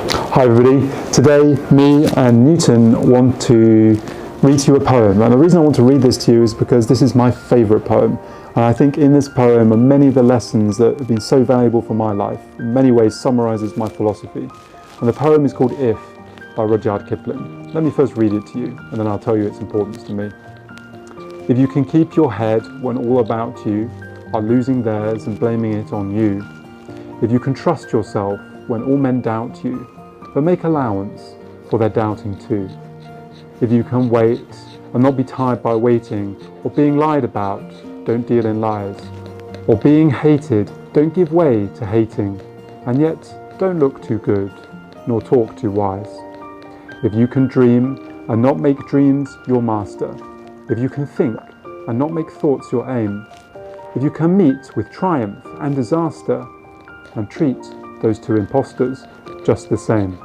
Hi everybody, today me and Newton want to read to you a poem, and the reason I want to read this to you is because this is my favourite poem, and I think in this poem are many of the lessons that have been so valuable for my life, in many ways summarises my philosophy. And the poem is called If by Rudyard Kipling. Let me first read it to you and then I'll tell you its importance to me. If you can keep your head when all about you are losing theirs and blaming it on you, if you can trust yourself when all men doubt you, but make allowance for their doubting too. If you can wait and not be tired by waiting, or being lied about, don't deal in lies, or being hated, don't give way to hating, and yet don't look too good, nor talk too wise. If you can dream and not make dreams your master, if you can think and not make thoughts your aim, if you can meet with triumph and disaster, and treat those two impostors just the same.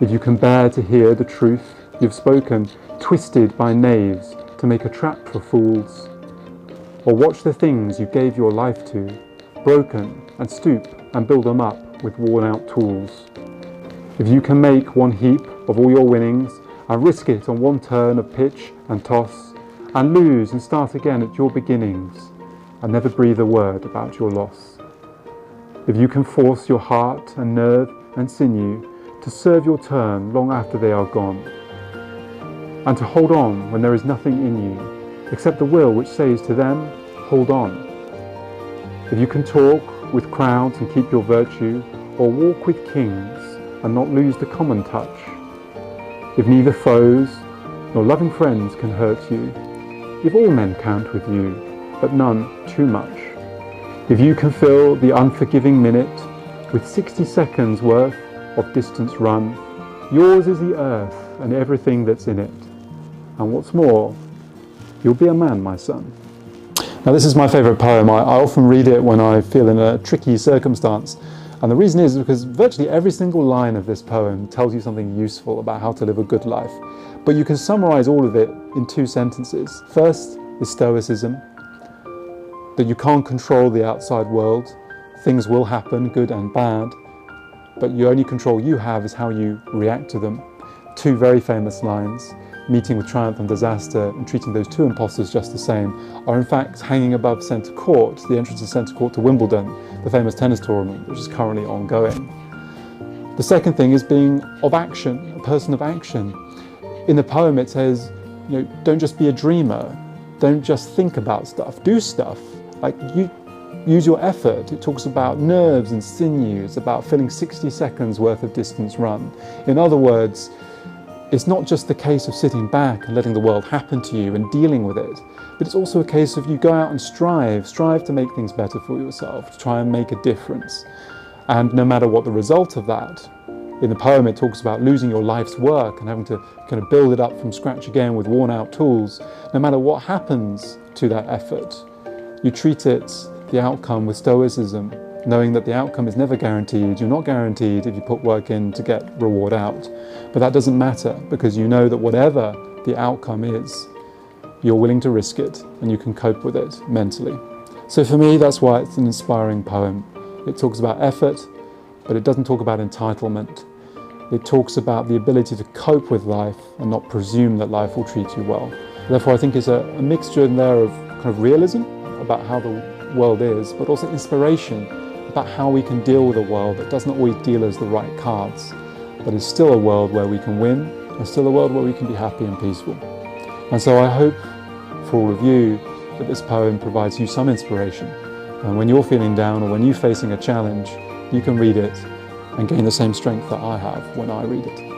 If you can bear to hear the truth you've spoken, twisted by knaves to make a trap for fools, or watch the things you gave your life to, broken, and stoop and build them up with worn-out tools. If you can make one heap of all your winnings and risk it on one turn of pitch and toss, and lose and start again at your beginnings, and never breathe a word about your loss. If you can force your heart and nerve and sinew to serve your turn long after they are gone, and to hold on when there is nothing in you except the will which says to them, hold on. If you can talk with crowds and keep your virtue, or walk with kings and not lose the common touch, if neither foes nor loving friends can hurt you, if all men count with you, but none too much, if you can fill the unforgiving minute with 60 seconds worth of distance run, yours is the earth and everything that's in it. And what's more, you'll be a man, my son. Now this is my favourite poem. I often read it when I feel in a tricky circumstance. And the reason is because virtually every single line of this poem tells you something useful about how to live a good life. But you can summarise all of it in two sentences. First is stoicism, that you can't control the outside world. Things will happen, good and bad, but the only control you have is how you react to them. Two very famous lines, meeting with triumph and disaster and treating those two impostors just the same, are in fact hanging above Centre Court, the entrance of Centre Court to Wimbledon, the famous tennis tournament, which is currently ongoing. The second thing is being of action, a person of action. In the poem it says, don't just be a dreamer, don't just think about stuff, do stuff. Like, you use your effort. It talks about nerves and sinews, about filling 60 seconds worth of distance run. In other words, it's not just the case of sitting back and letting the world happen to you and dealing with it, but it's also a case of you go out and strive to make things better for yourself, to try and make a difference. And no matter what the result of that, in the poem it talks about losing your life's work and having to kind of build it up from scratch again with worn out tools. No matter what happens to that effort, you treat it, the outcome, with stoicism, knowing that the outcome is never guaranteed. You're not guaranteed if you put work in to get reward out. But that doesn't matter, because you know that whatever the outcome is, you're willing to risk it and you can cope with it mentally. So for me, that's why it's an inspiring poem. It talks about effort, but it doesn't talk about entitlement. It talks about the ability to cope with life and not presume that life will treat you well. Therefore, I think it's a mixture in there of kind of realism about how the world is, but also inspiration about how we can deal with a world that doesn't always deal us the right cards, but is still a world where we can win, and still a world where we can be happy and peaceful. And so I hope for all of you that this poem provides you some inspiration. And when you're feeling down or when you're facing a challenge, you can read it and gain the same strength that I have when I read it.